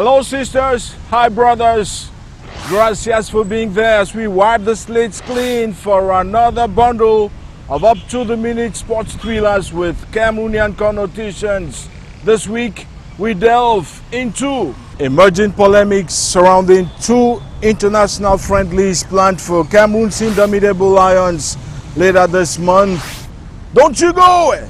Hello sisters, hi brothers. Gracias for being there as we wipe the slates clean for another bundle of up-to-the-minute sports thrillers with Cameroonian connotations. This week we delve into emerging polemics surrounding two international friendlies planned for Cameroon's Indomitable Lions later this month. Don't you go!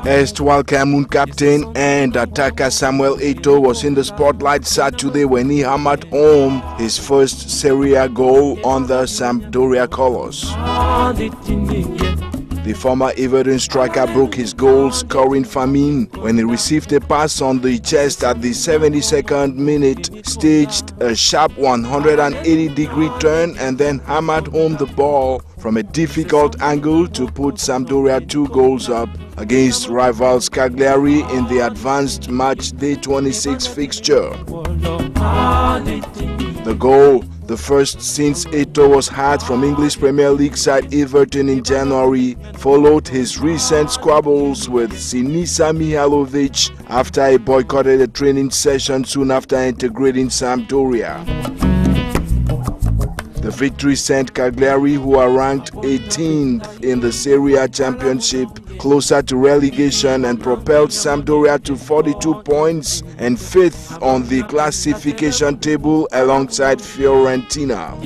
Erstwhile Cameroon captain and attacker Samuel Eto'o was in the spotlight Saturday when he hammered home his first Serie A goal on the Sampdoria colours. The former Everton striker broke his goal-scoring famine when he received a pass on the chest at the 72nd minute, staged a sharp 180-degree turn and then hammered home the ball from a difficult angle to put Sampdoria 2 goals up against rivals Cagliari in the advanced match day 26 fixture. The goal, the first since Eto'o was hired from English Premier League side Everton in January, followed his recent squabbles with Sinisa Mihajlovic after he boycotted a training session soon after integrating Sampdoria. The victory sent Cagliari, who are ranked 18th in the Serie A Championship, closer to relegation and propelled Sampdoria to 42 points and 5th on the classification table alongside Fiorentina.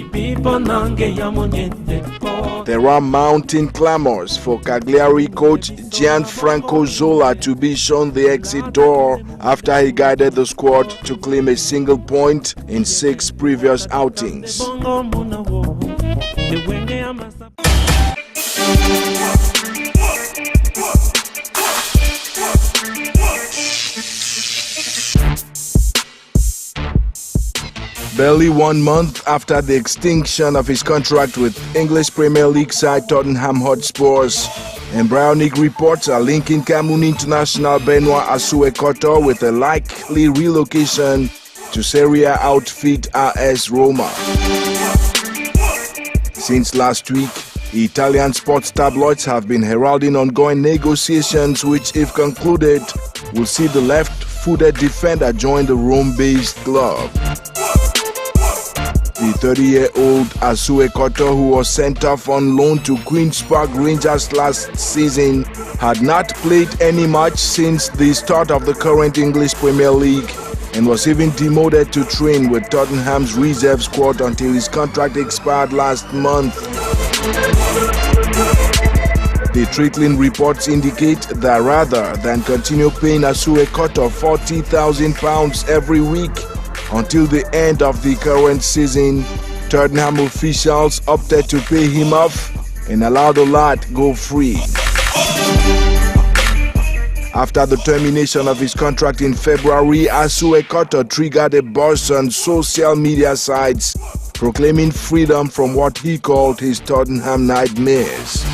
There are mounting clamours for Cagliari coach Gianfranco Zola to be shown the exit door after he guided the squad to claim a single point in 6 previous outings. Barely 1 month after the extinction of his contract with English Premier League side Tottenham Hotspurs, embryonic reports are linking Cameroon international Benoit Assou-Ekotto with a likely relocation to Serie A outfit AS Roma. Since last week, Italian sports tabloids have been heralding ongoing negotiations which, if concluded, will see the left-footed defender join the Rome-based club. The 30-year-old Assou-Ekotto, who was sent off on loan to Queen's Park Rangers last season, had not played any match since the start of the current English Premier League and was even demoted to train with Tottenham's reserve squad until his contract expired last month. The trickling reports indicate that rather than continue paying Assou-Ekotto £40,000 every week until the end of the current season, Tottenham officials opted to pay him off and allow the lad go free. After the termination of his contract in February, Assou-Ekotto triggered a burst on social media sites, proclaiming freedom from what he called his Tottenham nightmares.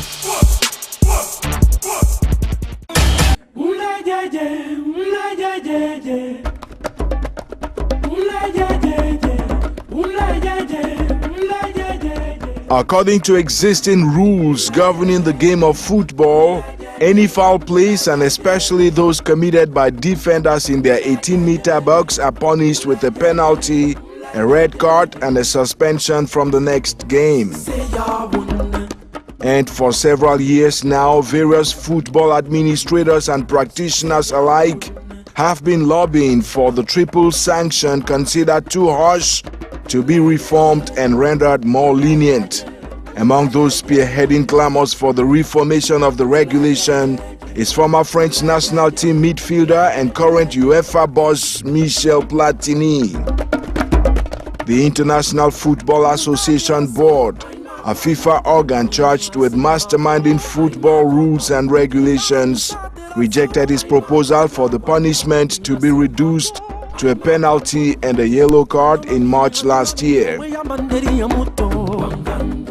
According to existing rules governing the game of football, any foul plays, and especially those committed by defenders in their 18-meter box, are punished with a penalty, a red card, and a suspension from the next game. And for several years now, various football administrators and practitioners alike have been lobbying for the triple sanction considered too harsh to be reformed and rendered more lenient. Among those spearheading clamors for the reformation of the regulation is former French national team midfielder and current UEFA boss Michel Platini. The International Football Association Board, a FIFA organ charged with masterminding football rules and regulations, rejected his proposal for the punishment to be reduced to a penalty and a yellow card in March last year.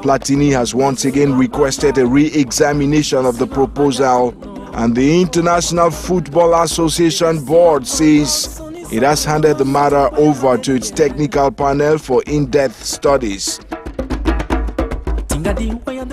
Platini has once again requested a re-examination of the proposal, and the International Football Association board says it has handed the matter over to its technical panel for in-depth studies.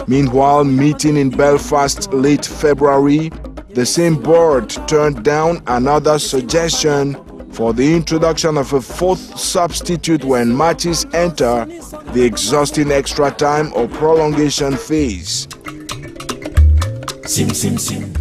Meanwhile, meeting in Belfast late February, the same board turned down another suggestion for the introduction of a fourth substitute when matches enter the exhausting extra time or prolongation phase. Sim, sim, sim.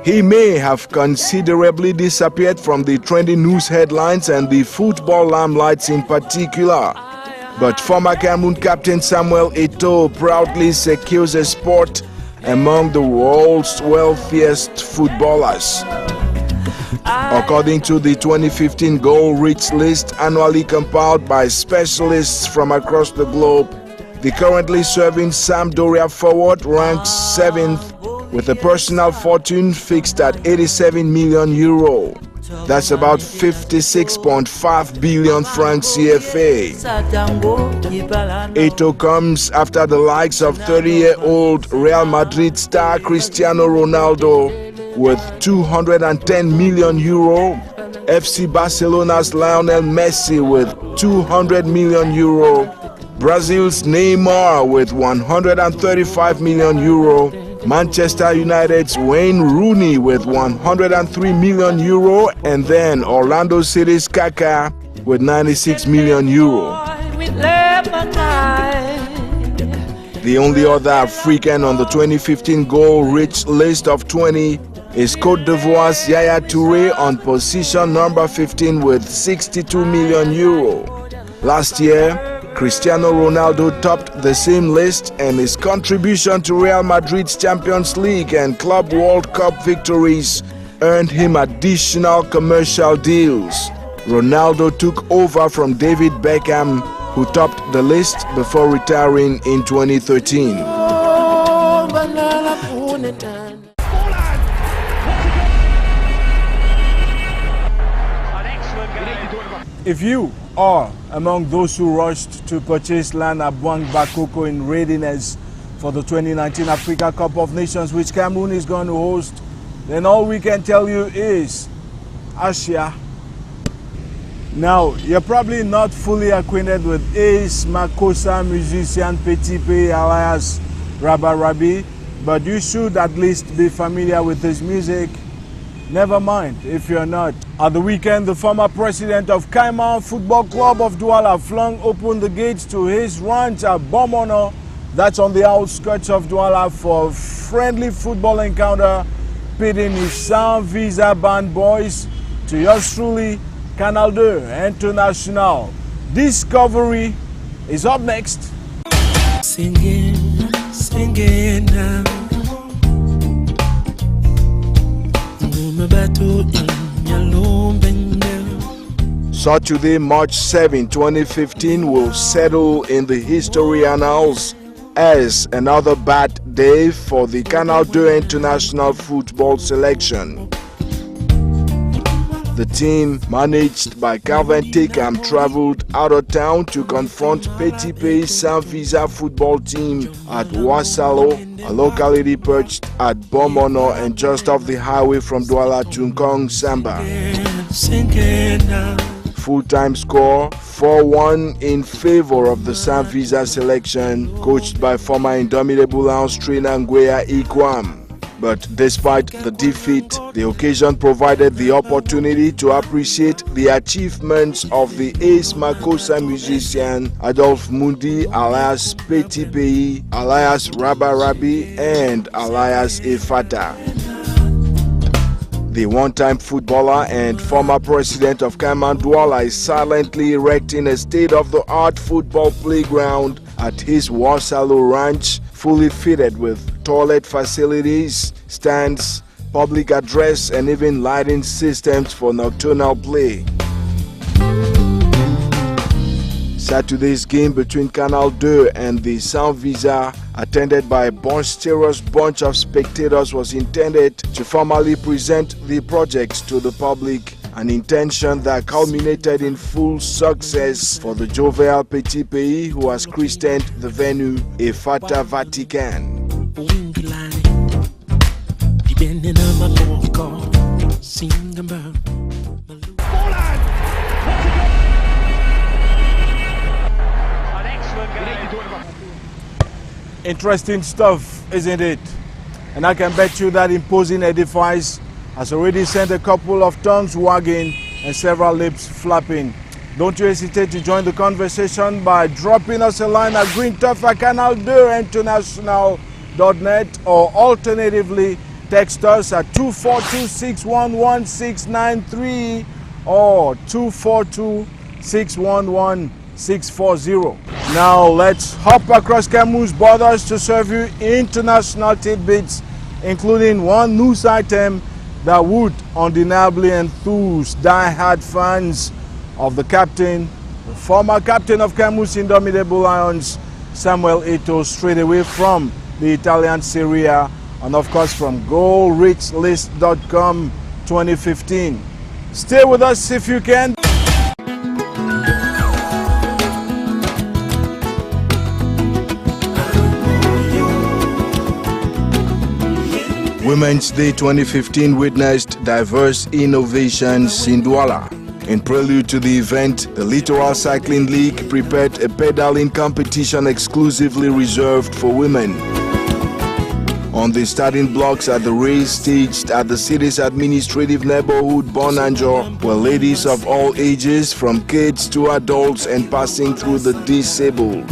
He may have considerably disappeared from the trending news headlines and the football limelights in particular. But former Cameroon captain Samuel Eto'o proudly secures a spot among the world's wealthiest footballers. According to the 2015 goal-rich list annually compiled by specialists from across the globe, the currently serving Sampdoria forward ranks 7th with a personal fortune fixed at 87 million euro. That's about 56.5 billion francs CFA. Eto'o comes after the likes of 30-year-old Real Madrid star Cristiano Ronaldo with 210 million euro, FC Barcelona's Lionel Messi with 200 million euro, Brazil's Neymar with 135 million euro, Manchester United's Wayne Rooney with 103 million euro, and then Orlando City's Kaká with 96 million euro. The only other African on the 2015 goal-rich list of 20 is Côte d'Ivoire's Yaya Touré on position number 15 with 62 million euro. Last year, Cristiano Ronaldo topped the same list, and his contribution to Real Madrid's Champions League and Club World Cup victories earned him additional commercial deals. Ronaldo took over from David Beckham, who topped the list before retiring in 2013. If you are among those who rushed to purchase land at Boang Bakoko in readiness for the 2019 Africa Cup of Nations, which Cameroon is going to host, then all we can tell you is Ashia. Now, you're probably not fully acquainted with Ace Makossa musician Petit Pays alias Rabba Rabbi, but you should at least be familiar with his music. Never mind if you're not. At the weekend, the former president of Caiman Football Club of Douala flung open the gates to his ranch at Bomono, that's on the outskirts of Douala, for a friendly football encounter pitting his Sans Visa band boys to yours truly, Canal 2 International. Discovery is up next. Singing, singing now. Saturday, March 7, 2015 will settle in the history annals as another bad day for the Canal 2 International football selection. The team, managed by Calvin Tekam, traveled out of town to confront Petit Pays Sans Visa football team at Ouassalo, a locality perched at Bomono and just off the highway from Douala to Nkong Samba. Full-time score 4-1 in favor of the Sans Visa selection, coached by former Indomitable Lions trainer Nguea Ikwam. But despite the defeat, the occasion provided the opportunity to appreciate the achievements of the Ace Makossa musician Adolphe Mundi alias Petit Pays, alias Rabba Rabbi, and alias Efata. The one-time footballer and former president of Caiman Douala is silently erecting a state-of-the-art football playground at his Ouassalo ranch, fully fitted with toilet facilities, stands, public address, and even lighting systems for nocturnal play. Saturday's game between Canal 2 and the Sans Visa, attended by a boisterous bunch of spectators, was intended to formally present the project to the public an intention that culminated in full success for the jovial Petit Pays, who has christened the venue Efata Vatican. Interesting stuff, isn't it? And I can bet you that imposing edifice has already sent a couple of tongues wagging and several lips flapping. Don't you hesitate to join the conversation by dropping us a line at greenturfacanal2international.net, or alternatively text us at 242-611-693 or 242-611-640. Now let's hop across Cameroon's borders to serve you international tidbits, including one news item that would undeniably enthuse die-hard fans of the captain, the former captain of Cameroon's Indomitable Lions, Samuel Eto'o, straight away from the Italian Serie A, and of course from GoalRichList.com 2015. Stay with us if you can. Women's Day 2015 witnessed diverse innovations in Douala. In prelude to the event, the Littoral Cycling League prepared a pedaling competition exclusively reserved for women. On the starting blocks at the race staged at the city's administrative neighborhood Bonanjo were ladies of all ages, from kids to adults and passing through the disabled.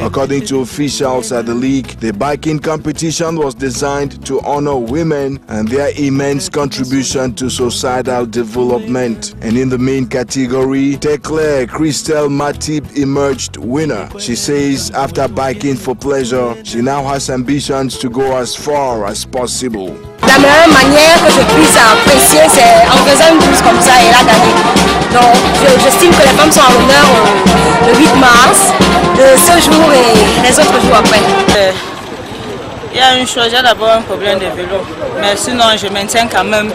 According to officials at the league, the biking competition was designed to honor women and their immense contribution to societal development. And in the main category, Teclair Christelle Matip emerged winner. She says after biking for pleasure, she now has ambitions to go as far as possible. La meilleure manière que je puisse apprécier, c'est en faisant une course comme ça et la gagner. Donc j'estime que les femmes sont en honneur le 8 mars, ce jour et les autres jours après. Il y a une chose, j'ai d'abord un problème de vélo, mais sinon je maintiens quand même,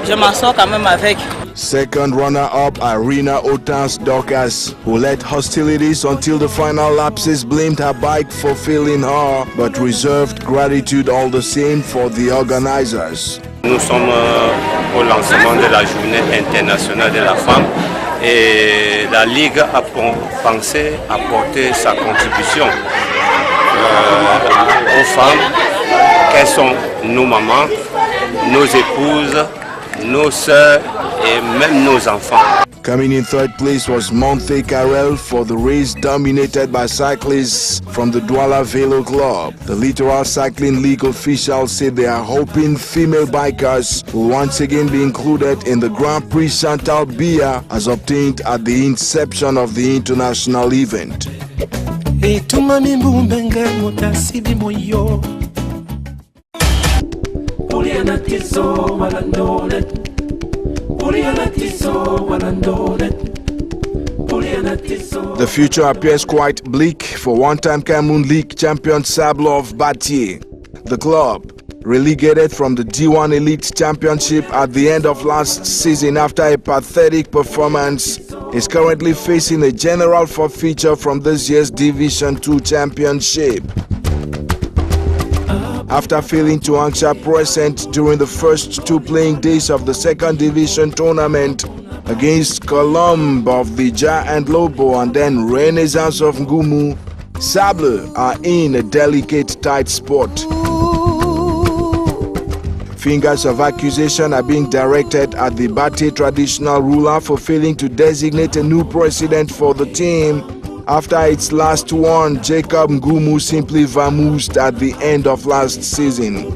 je m'en sors quand même avec. Second runner-up Irina Otans Dorcas, who led hostilities until the final lapses, blamed her bike for failing her, but reserved gratitude all the same for the organizers. Nous sommes au lancement de la journée internationale de la femme et la Ligue a pensé apporter sa contribution aux femmes, qu'elles sont nos mamans, nos épouses, nos sœurs et même nos enfants. Coming in third place was Monte Carrel for the race dominated by cyclists from the Douala Velo Club. The Littoral Cycling League officials said they are hoping female bikers will once again be included in the Grand Prix Chantal Biya as obtained at the inception of the international event. The future appears quite bleak for one-time Cameroon League champion Sable of Batier. The club, relegated from the D1 Elite Championship at the end of last season after a pathetic performance, is currently facing a general forfeiture from this year's Division 2 Championship. After failing to answer present during the first two playing days of the second division tournament against Colombe of the Ja and Lobo and then Renaissance of Ngumu, Sable are in a delicate tight spot. Fingers of accusation are being directed at the Batier traditional ruler for failing to designate a new president for the team after its last one, Jacob Ngumu, simply vamoosed at the end of last season.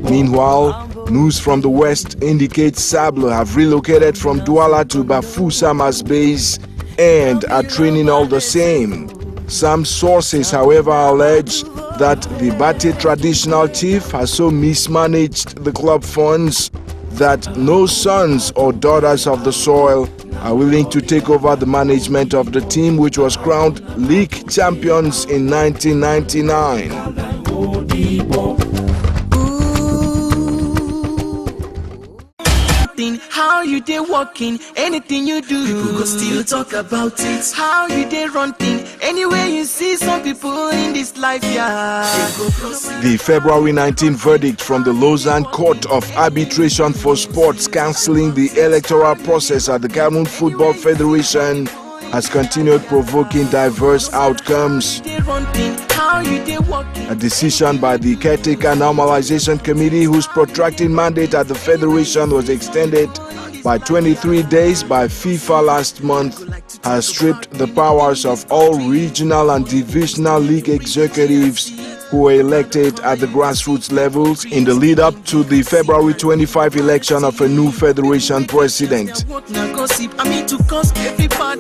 Meanwhile, news from the west indicates Sable have relocated from Douala to Bafoussama's base and are training all the same. Some sources, however, allege that the Batier traditional chief has so mismanaged the club funds that no sons or daughters of the soil are willing to take over the management of the team, which was crowned league champions in 1999. you dey walking, anything you do, people go still talk about it. How you dey run thing, anywhere you see some people in this life, yeah. The February 19 verdict from the Lausanne Court of Arbitration for Sports cancelling the electoral process at the Cameroon Football Federation has continued provoking diverse outcomes. A decision by the Caretaker Normalization Committee, whose protracted mandate at the Federation was extended by 23 days by FIFA last month, has stripped the powers of all regional and divisional league executives who were elected at the grassroots levels in the lead-up to the February 25 election of a new federation president.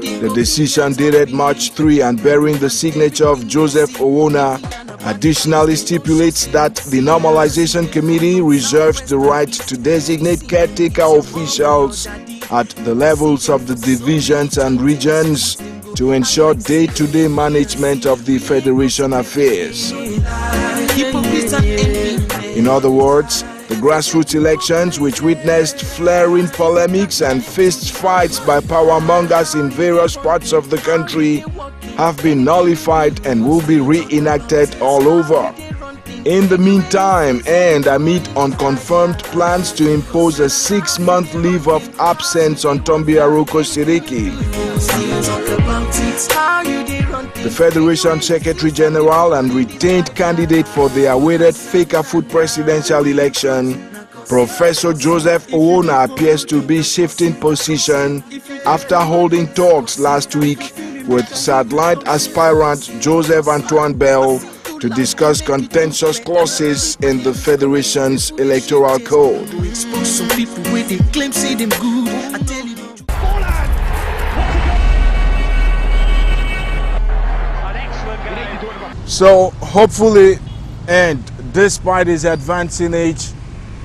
The decision dated March 3 and bearing the signature of Joseph Owona additionally stipulates that the Normalization Committee reserves the right to designate caretaker officials at the levels of the divisions and regions to ensure day-to-day management of the federation affairs. In other words, the grassroots elections, which witnessed flaring polemics and fist fights by power mongers in various parts of the country, have been nullified and will be reenacted all over. In the meantime, and amid unconfirmed plans to impose a 6-month leave of absence on Tombiaro Kosiriki, the Federation Secretary General and retained candidate for the awaited Fecafoot presidential election, Professor Joseph Owona, appears to be shifting position after holding talks last week with sidelined aspirant Joseph Antoine Bell to discuss contentious clauses in the Federation's electoral code. So hopefully, and despite his advancing age,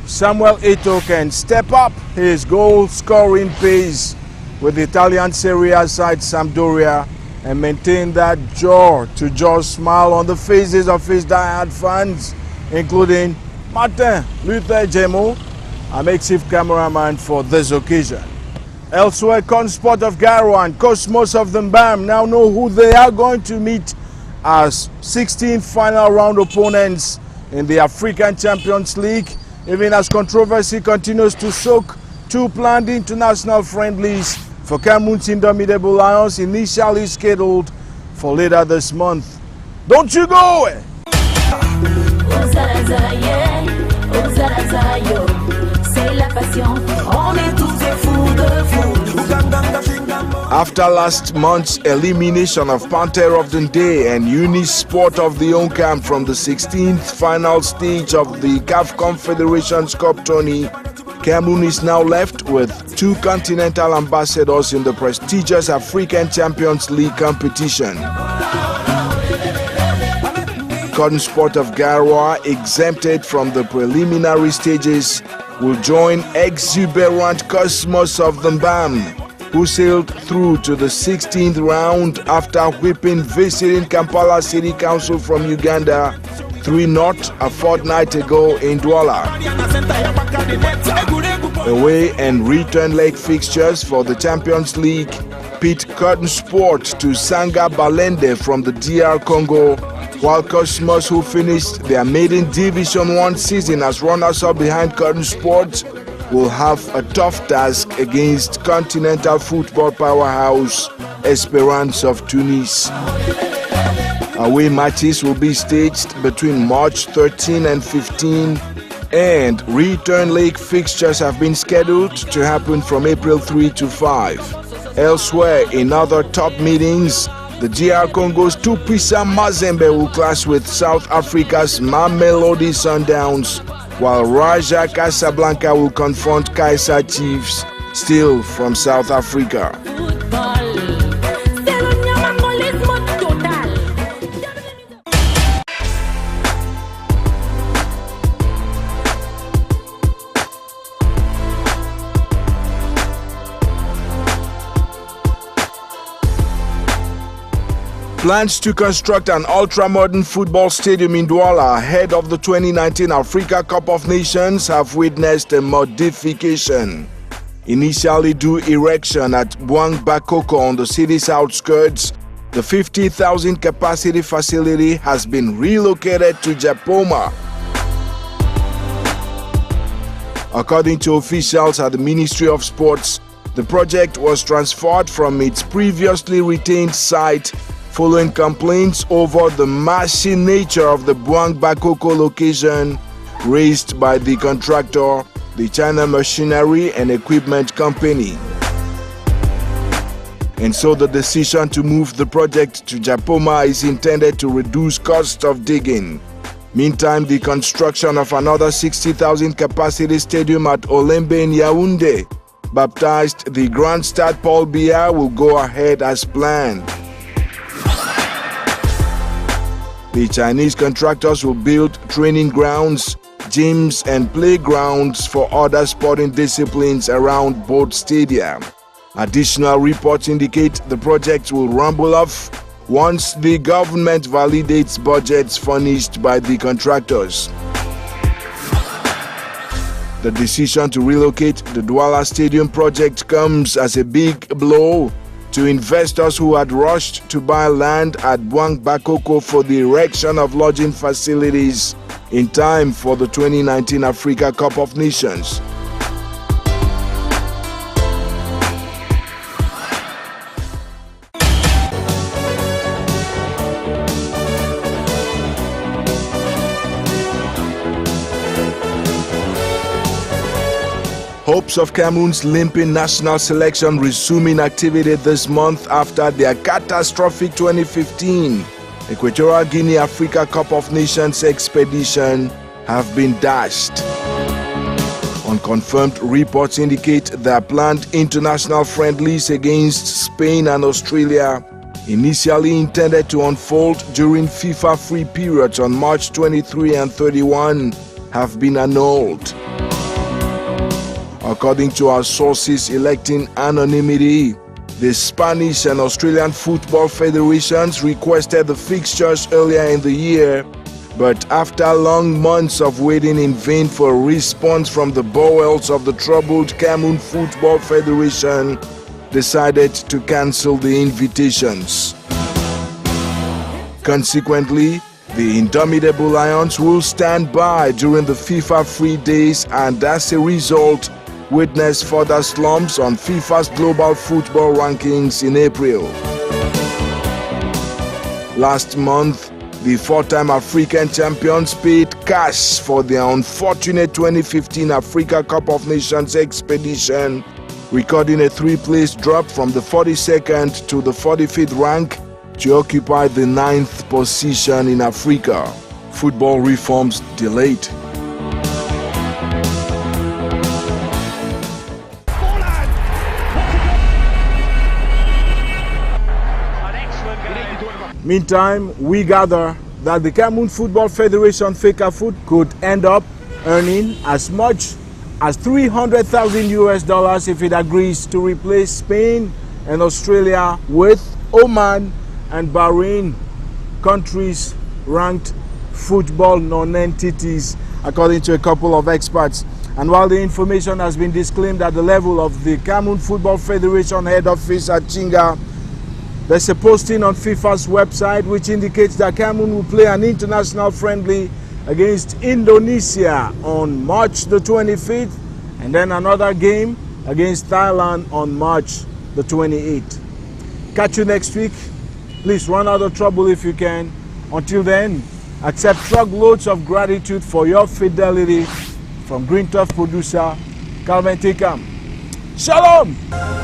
Samuel Eto'o can step up his goal scoring pace with the Italian Serie A side Sampdoria and maintain that jaw-to-jaw smile on the faces of his diehard fans, including Martin Luther Jemo, a makeshift cameraman for this occasion. Elsewhere, Consport of Garo and Cosmos of the Mbam now know who they are going to meet as 16th final round opponents in the African Champions League, even as controversy continues to soak two planned international friendlies for Cameroon's Indomitable Lions, initially scheduled for later this month. Don't you go! After last month's elimination of Panther of the Day and Unisport of the Oncam from the 16th final stage of the CAF Confederations Cup tourney, Cameroon is now left with two continental ambassadors in the prestigious African Champions League competition. Consport of Garoua, exempted from the preliminary stages, will join exuberant Cosmos of the Mbam, who sailed through to the 16th round after whipping visiting Kampala City Council from Uganda 3-0 a fortnight ago in Douala. Away and return leg fixtures for the Champions League pit Consport to Sanga Balende from the DR Congo, while Cosmos, who finished their maiden Division 1 season as runners-up behind Consport, will have a tough task against continental football powerhouse Esperance of Tunis. Away matches will be staged between March 13 and 15, and return leg fixtures have been scheduled to happen from April 3 to 5. Elsewhere, in other top meetings, the GR Congo's Tupisa Mazembe will clash with South Africa's Mamelodi Sundowns, while Raja Casablanca will confront Kaiser Chiefs, still from South Africa. Plans to construct an ultra-modern football stadium in Douala ahead of the 2019 Africa Cup of Nations have witnessed a modification. initially due erection at Boang Bakoko on the city's outskirts, the 50,000 capacity facility has been relocated to Japoma. According to officials at the Ministry of Sports, the project was transferred from its previously retained site following complaints over the massy nature of the Boang Bakoko location raised by the contractor, the China Machinery and Equipment Company. And so the decision to move the project to Japoma is intended to reduce cost of digging. Meantime, the construction of another 60,000 capacity stadium at Olembe in Yaoundé, baptized the Grand Stade Paul Biya, will go ahead as planned. The Chinese contractors will build training grounds, gyms and playgrounds for other sporting disciplines around both stadia. Additional reports indicate the project will rumble off once the government validates budgets furnished by the contractors. The decision to relocate the Douala Stadium project comes as a big blow to investors who had rushed to buy land at Boang Bakoko for the erection of lodging facilities in time for the 2019 Africa Cup of Nations. Hopes of Cameroon's limping national selection resuming activity this month after their catastrophic 2015 Equatorial Guinea Africa Cup of Nations expedition have been dashed. Unconfirmed reports indicate that planned international friendlies against Spain and Australia, initially intended to unfold during FIFA free periods on March 23 and 31, have been annulled. According to our sources electing anonymity, the Spanish and Australian football federations requested the fixtures earlier in the year, but after long months of waiting in vain for a response from the bowels of the troubled Cameroon Football Federation, decided to cancel the invitations. Consequently, the Indomitable Lions will stand by during the FIFA free days and as a result, witness further slumps on FIFA's global football rankings in April. Last month, the four-time African champions paid cash for their unfortunate 2015 Africa Cup of Nations expedition, recording a three-place drop from the 42nd to the 45th rank to occupy the 9th position in Africa. Football reforms delayed. Meantime, we gather that the Cameroon Football Federation FECAFOOT could end up earning as much as $300,000 if it agrees to replace Spain and Australia with Oman and Bahrain, countries ranked football non-entities, according to a couple of experts. And while the information has been disclaimed at the level of the Cameroon Football Federation head office at Chinga, there's a posting on FIFA's website which indicates that Cameroon will play an international friendly against Indonesia on March the 25th and then another game against Thailand on March the 28th. Catch you next week. Please run out of trouble if you can. Until then, accept truckloads of gratitude for your fidelity from Green Turf producer Calvin Tikam. Shalom!